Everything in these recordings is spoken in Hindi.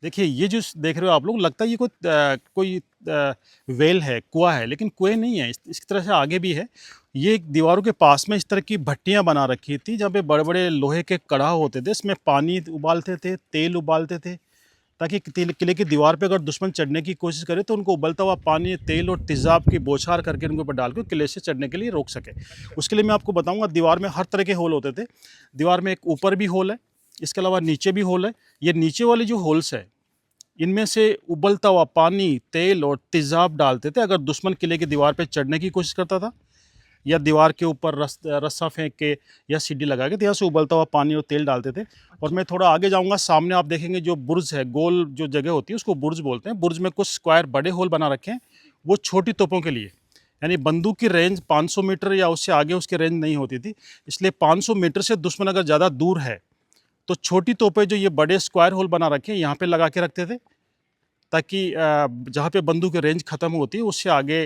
देखिए, ये जो देख रहे हो आप लोग, लगता है ये कोई वेल है, कुआँ है, लेकिन कुएँ नहीं है। इस तरह से आगे भी है। ये एक दीवारों के पास में इस तरह की भट्टियाँ बना रखी थी, जहाँ पे बड़े-बड़े लोहे के कड़ाह होते थे। इसमें पानी उबालते थे, तेल उबालते थे, ताकि किले की दीवार पे अगर दुश्मन चढ़ने की कोशिश करे, तो उनको उबलता हुआ पानी, तेल और तेज़ाब की बौछार करके उनके ऊपर डाल के किले से चढ़ने के लिए रोक सके। उसके लिए मैं आपको बताऊँगा, दीवार में हर तरह के होल होते थे। दीवार में एक ऊपर भी होल है, इसके अलावा नीचे भी होल है। ये नीचे वाले जो होल्स हैं, इनमें से उबलता हुआ पानी, तेल और तेज़ाब डालते थे। अगर दुश्मन किले की दीवार पे चढ़ने की कोशिश करता था, या दीवार के ऊपर रस्सा फेंक के या सीढ़ी लगा के, तो यहाँ से उबलता हुआ पानी और तेल डालते थे। और मैं थोड़ा आगे जाऊँगा, सामने आप देखेंगे जो बुर्ज है, गोल जो जगह होती है उसको बुर्ज बोलते हैं। बुर्ज में कुछ स्क्वायर बड़े होल बना रखे हैं, वो छोटी तोपों के लिए। यानी बंदूक की रेंज 500 मीटर या उससे आगे उसकी रेंज नहीं होती थी, इसलिए 500 मीटर से दुश्मन अगर ज़्यादा दूर है, तो छोटी तोपें जो ये बड़े स्क्वायर होल बना रखे हैं, यहाँ पे लगा के रखते थे, ताकि जहाँ पे बंदूक की रेंज ख़त्म होती है, उससे आगे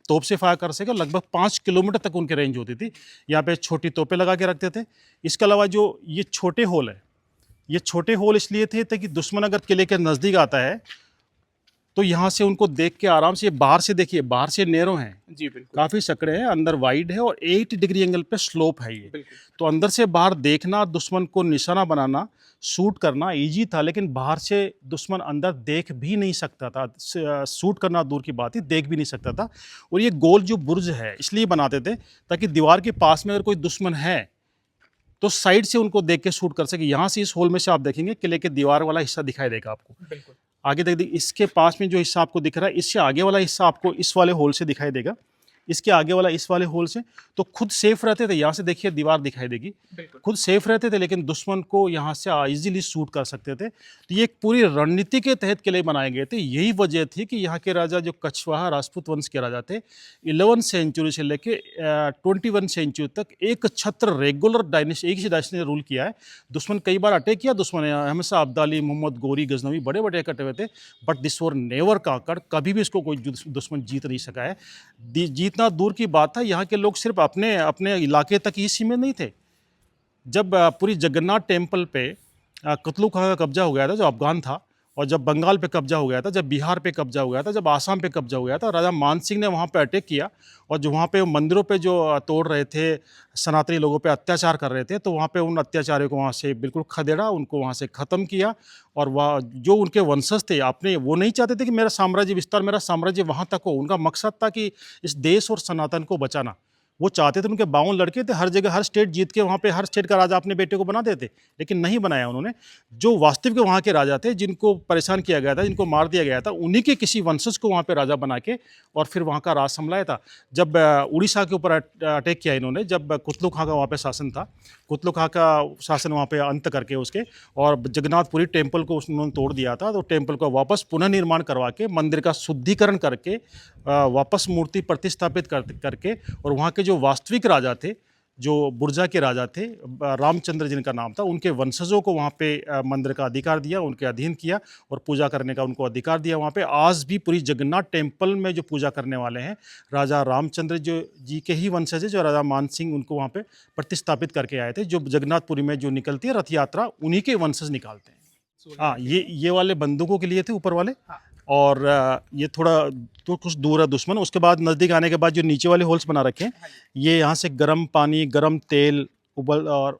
तोप से फायर कर सके। लगभग 5 किलोमीटर तक उनकी रेंज होती थी। यहाँ पे छोटी तोपें लगा के रखते थे। इसके अलावा जो ये छोटे होल हैं, ये छोटे होल इसलिए थे ताकि दुश्मन अगर किले के नज़दीक आता है, तो यहाँ से उनको देख के आराम से, बाहर से देखिए, बाहर से नैरो हैं, जी, बिल्कुल। काफ़ी सकड़े हैं, अंदर वाइड है और 8 डिग्री एंगल पे स्लोप है ये। बिल्कुल। तो अंदर से बाहर देखना, दुश्मन को निशाना बनाना, शूट करना ईज़ी था, लेकिन बाहर से दुश्मन अंदर देख भी नहीं सकता था। शूट करना दूर की बात है, देख भी नहीं सकता था। और ये गोल जो बुर्ज है, इसलिए बनाते थे ताकि दीवार के पास में अगर कोई दुश्मन है, तो साइड से उनको देख के शूट कर सके। यहाँ से इस होल में से आप देखेंगे किले के दीवार वाला हिस्सा दिखाई देगा आपको। बिल्कुल। आगे देख दी, इसके पास में जो हिस्सा आपको दिख रहा है, इससे आगे वाला हिस्सा आपको इस वाले होल से दिखाई देगा, इसके आगे वाला इस वाले होल से। तो खुद सेफ रहते थे। यहाँ से देखिए दीवार दिखाई देगी, बिल्कुल। खुद सेफ रहते थे, लेकिन दुश्मन को यहाँ से इजीली शूट कर सकते थे। तो ये एक पूरी रणनीति के तहत किले बनाए गए थे। यही वजह थी कि यहाँ के राजा जो कछवाहा राजपूत वंश के राजा थे, 11 सेंचुरी से लेके 21 सेंचुरी तक एक छत्र रेगुलर डायनेस्टी, एक ही डायनेस्टी ने रूल किया है। दुश्मन कई बार अटैक किया, दुश्मन ने हमेशा अब्दाली, मोहम्मद गोरी, गजनवी बड़े बड़े इकट्ठे हुए थे, बट दिस वर नेवर काकड़। कभी भी इसको कोई दुश्मन जीत नहीं सका है। जीतना दूर की बात था, यहाँ के लोग सिर्फ अपने अपने इलाके तक ही सीमित नहीं थे। जब पूरी जगन्नाथ टेम्पल पे कुतलू खां का कब्जा हो गया था, जो अफ़गान था, और जब बंगाल पे कब्जा हो गया था, जब बिहार पे कब्जा हो गया था, जब आसाम पे कब्जा हो गया था, राजा मान सिंह ने वहाँ पे अटैक किया। और जो वहाँ पे मंदिरों पे जो तोड़ रहे थे, सनातनी लोगों पे अत्याचार कर रहे थे, तो वहाँ पे उन अत्याचारियों को वहाँ से बिल्कुल खदेड़ा, उनको वहाँ से ख़त्म किया। और वह जो उनके वंशज थे, अपने वो नहीं चाहते थे कि मेरा साम्राज्य विस्तार, मेरा साम्राज्य वहाँ तक हो। उनका मकसद था कि इस देश और सनातन को बचाना। वो चाहते थे, उनके 52 लड़के थे, हर जगह हर स्टेट जीत के वहाँ पे हर स्टेट का राजा अपने बेटे को बना देते, लेकिन नहीं बनाया उन्होंने। जो वास्तविक वहाँ के राजा थे, जिनको परेशान किया गया था, जिनको मार दिया गया था, उन्हीं के किसी वंशज को वहाँ पे राजा बना के और फिर वहाँ का राज संभलाया था। जब उड़ीसा के ऊपर अटैक किया इन्होंने, जब कुतलू खां का वहाँ पे शासन था, कुतलू खां का शासन वहाँ पे अंत करके उसके, और जगन्नाथपुरी टेम्पल को उन्होंने तोड़ दिया था, तो टेम्पल को वापस पुनः निर्माण करवा के, मंदिर का शुद्धिकरण करके, वापस मूर्ति प्रतिस्थापित करके, और वहाँ के जो वास्तविक राजा थे, जो बुर्जा के राजा थे, रामचंद्र जिनका नाम था, उनके वंशजों को वहाँ पे मंदिर का अधिकार दिया, उनके अधीन किया और पूजा करने का उनको अधिकार दिया। वहाँ पे आज भी पूरी जगन्नाथ टेम्पल में जो पूजा करने वाले हैं, राजा रामचंद्र जो जी के ही वंशज है, जो राजा मान सिंह उनको वहाँ पे प्रतिस्थापित करके आए थे। जो जगन्नाथपुरी में जो निकलती है रथ यात्रा, उन्हीं के वंशज निकालते हैं। हाँ, ये वाले बंदूकों के लिए थे, ऊपर वाले। हाँ। और ये थोड़ा तो कुछ दूर है दुश्मन। उसके बाद नज़दीक आने के बाद जो नीचे वाले होल्स बना रखे हैं, हाँ जी। ये यहाँ से गर्म पानी, गर्म तेल, उबल और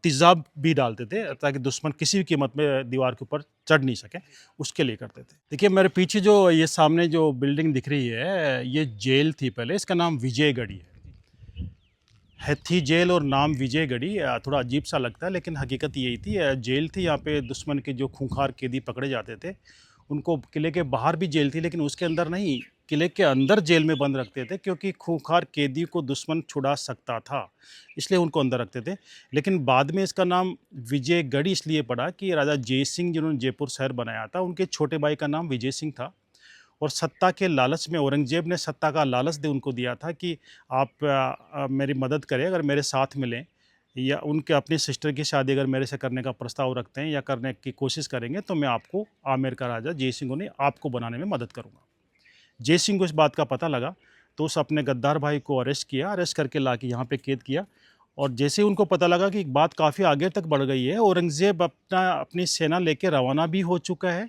तेज़ाब भी डालते थे, ताकि दुश्मन किसी भी कीमत में दीवार के ऊपर चढ़ नहीं सके, उसके लिए करते थे। देखिए मेरे पीछे जो ये सामने जो बिल्डिंग दिख रही है, ये जेल थी पहले, इसका नाम विजयगढ़ी है। थी जेल और नाम विजयगढ़ी। थोड़ा अजीब सा लगता है, लेकिन हकीकत यही थी। जेल थी, यहाँ पे दुश्मन के जो खूंखार कैदी पकड़े जाते थे, उनको किले के बाहर भी जेल थी, लेकिन उसके अंदर नहीं, किले के अंदर जेल में बंद रखते थे, क्योंकि खूंखार कैदी को दुश्मन छुड़ा सकता था, इसलिए उनको अंदर रखते थे। लेकिन बाद में इसका नाम विजयगढ़ी इसलिए पड़ा कि राजा जय सिंह, जिन्होंने जयपुर शहर बनाया था, उनके छोटे भाई का नाम विजय सिंह था। और सत्ता के लालच में, औरंगजेब ने सत्ता का लालच दे उनको दिया था कि आप मेरी मदद करें, अगर मेरे साथ मिलें, या उनके अपनी सिस्टर की शादी अगर मेरे से करने का प्रस्ताव रखते हैं या करने की कोशिश करेंगे, तो मैं आपको, आमेर का राजा जय सिंह ने आपको बनाने में मदद करूँगा। जय सिंह को इस बात का पता लगा, तो उस अपने गद्दार भाई को अरेस्ट किया, अरेस्ट करके ला के यहाँ पे कैद किया। और जैसे ही उनको पता लगा कि बात काफ़ी आगे तक बढ़ गई है, औरंगज़ेब अपनी सेना लेके रवाना भी हो चुका है,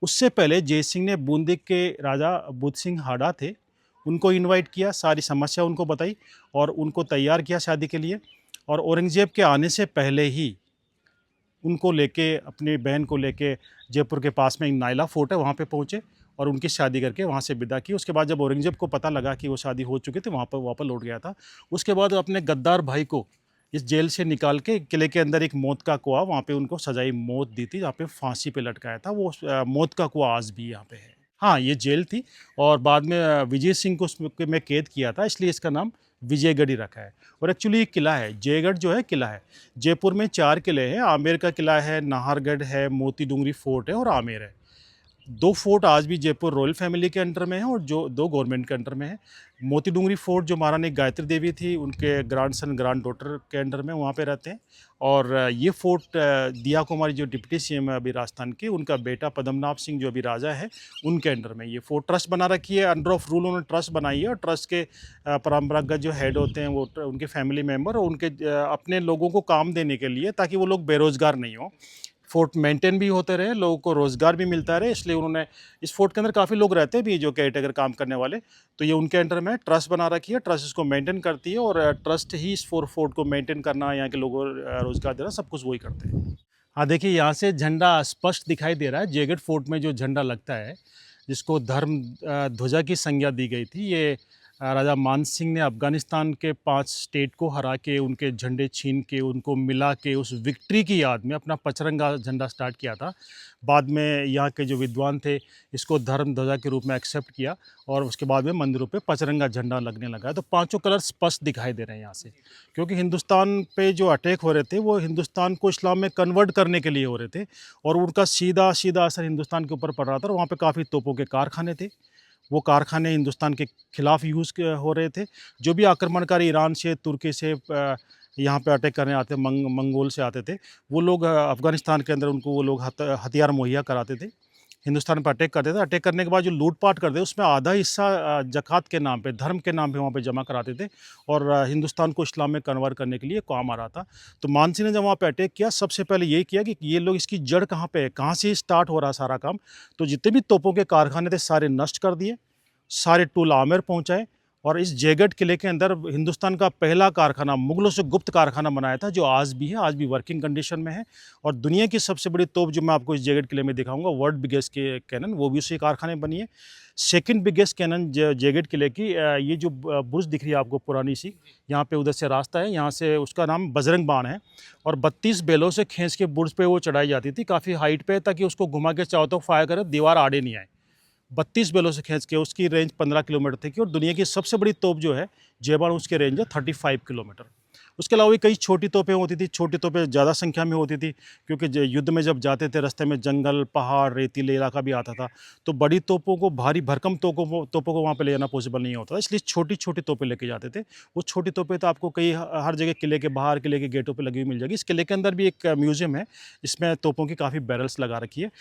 उससे पहले जय सिंह ने बूंदी के राजा बुद्ध सिंह हाडा थे, उनको इनवाइट किया, सारी समस्या उनको बताई और उनको तैयार किया शादी के लिए। और औरंगज़ेब के आने से पहले ही उनको लेके, अपनी बहन को लेके जयपुर के पास में एक नाइला फोर्ट है, वहाँ पे पहुँचे और उनकी शादी करके वहाँ से विदा की। उसके बाद जब औरंगज़ेब को पता लगा कि वो शादी हो चुकी थी, वहाँ पर वापस लौट गया था। उसके बाद अपने गद्दार भाई को इस जेल से निकाल के किले के अंदर एक मौत का कुआँ, वहाँ पे उनको सजाई मौत दी थी, जहाँ पे फांसी पे लटकाया था। वो मौत का कुआँ आज भी यहाँ पे है। हाँ, ये जेल थी और बाद में विजय सिंह को उसमें कैद किया था, इसलिए इसका नाम विजयगढ़ ही रखा है। और एक्चुअली ये किला है, जयगढ़ जो है किला है। जयपुर में 4 किले हैं, आमेर का किला है, नाहरगढ़ है, मोती डूंगरी फोर्ट है और आमेर है। 2 फोर्ट आज भी जयपुर रॉयल फैमिली के अंडर में हैं और जो 2 गवर्नमेंट के अंडर में हैं। मोती डूंगरी फोर्ट जो महारानी गायत्री देवी थी, उनके ग्रैंडसन, ग्रैंड डॉटर के अंडर में वहाँ पे रहते हैं। और ये फोर्ट दिया कुमारी जो डिप्टी सीएम है अभी राजस्थान की, उनका बेटा पद्मनाभ सिंह जो अभी राजा है, उनके अंडर में ये फोर्ट ट्रस्ट बना रखी है। अंडर ऑफ रूल उन्होंने ट्रस्ट बनाई है और ट्रस्ट के परंपरागत जो हेड होते हैं वो उनके फैमिली मेंबर और उनके अपने लोगों को काम देने के लिए, ताकि वो लोग बेरोज़गार नहीं हों। फोर्ट मेंटेन भी होते रहे, लोगों को रोज़गार भी मिलता रहे, इसलिए उन्होंने, इस फोर्ट के अंदर काफ़ी लोग रहते भी जो केयरटेकर काम करने वाले, तो ये उनके अंडर में ट्रस्ट बना रखी है। ट्रस्ट इसको मेंटेन करती है और ट्रस्ट ही इस फोर्ट को मेंटेन करना, यहाँ के लोगों को रोज़गार देना, सब कुछ वही करते हैं। हाँ, देखिए यहाँ से झंडा स्पष्ट दिखाई दे रहा है। जयगढ़ फोर्ट में जो झंडा लगता है, जिसको धर्म ध्वजा की संज्ञा दी गई थी, ये राजा मान सिंह ने अफ़गानिस्तान के 5 स्टेट को हरा के, उनके झंडे छीन के, उनको मिला के, उस विक्ट्री की याद में अपना पचरंगा झंडा स्टार्ट किया था। बाद में यहाँ के जो विद्वान थे, इसको धर्म ध्वजा के रूप में एक्सेप्ट किया और उसके बाद में मंदिरों पे पचरंगा झंडा लगने लगा है। तो पाँचों कलर स्पष्ट दिखाई दे रहे हैं यहाँ से, क्योंकि हिंदुस्तान पे जो अटैक हो रहे थे, वो हिंदुस्तान को इस्लाम में कन्वर्ट करने के लिए हो रहे थे और उनका सीधा-सीधा असर हिंदुस्तान के ऊपर पड़ रहा था। और वहाँ पे काफ़ी तोपों के कारखाने थे। वो कारखाने हिंदुस्तान के खिलाफ यूज़ हो रहे थे। जो भी आक्रमणकारी ईरान से, तुर्की से यहाँ पे अटैक करने आते, मंगोल से आते थे, वो लोग अफ़गानिस्तान के अंदर उनको वो लोग हथियार मुहैया कराते थे। हिंदुस्तान पर अटैक करते थे। अटैक करने के बाद जो लूट-पाट करते, उसमें आधा हिस्सा ज़कात के नाम पे, धर्म के नाम पे वहाँ पे जमा कराते थे और हिंदुस्तान को इस्लाम में कन्वर्ट करने के लिए काम आ रहा था। तो मान सिंह ने जब वहाँ पे अटैक किया, सबसे पहले यही किया कि ये लोग, इसकी जड़ कहाँ पे है, कहाँ से स्टार्ट हो रहा है सारा काम। तो जितने भी तोपों के कारखाने थे, सारे नष्ट कर दिए। सारे टूल आमेर पहुँचाए और इस जयगढ़ किले के अंदर हिंदुस्तान का पहला कारखाना, मुगलों से गुप्त कारखाना बनाया था, जो आज भी है, आज भी वर्किंग कंडीशन में है। और दुनिया की सबसे बड़ी तोप जो मैं आपको इस जयगढ़ किले में दिखाऊंगा, वर्ल्ड बिगेस्ट के कैनन, वो भी उसी कारखाने में बनी है। सेकंड बिगेस्ट कैनन जयगढ़ किले की, ये जो बुर्ज दिख रही है आपको पुरानी सी, यहाँ पे उधर से रास्ता है, यहाँ से, उसका नाम बजरंग बाण है और 32 बैलों से खींच के बुर्ज पे वो चढ़ाई जाती थी, काफ़ी हाइट पे, ताकि उसको घुमा के चारों तरफ फायर करे, दीवार आड़े नहीं आए। 32 बैलों से खींच के, उसकी रेंज 15 किलोमीटर थी और दुनिया की सबसे बड़ी तोप जो है जयबाण, उसकी रेंज है 35 किलोमीटर। उसके अलावा भी कई छोटी तोपें होती थी। छोटी तोपें ज़्यादा संख्या में होती थी, क्योंकि युद्ध में जब जाते थे, रास्ते में जंगल, पहाड़, रेतीले इलाका भी आता था, तो बड़ी तोपों को, भारी भरकम तोपों को वहाँ पे ले जाना पॉसिबल नहीं होता था, इसलिए छोटी छोटी तोपें लेके जाते थे। वो छोटी तोपें तो आपको कई, हर जगह किले के बाहर, किले के गेटों पर लगी हुई मिल जाएगी। इस किले के अंदर भी एक म्यूजियम है, इसमें तोपों की काफ़ी बैरल्स लगा रखी है।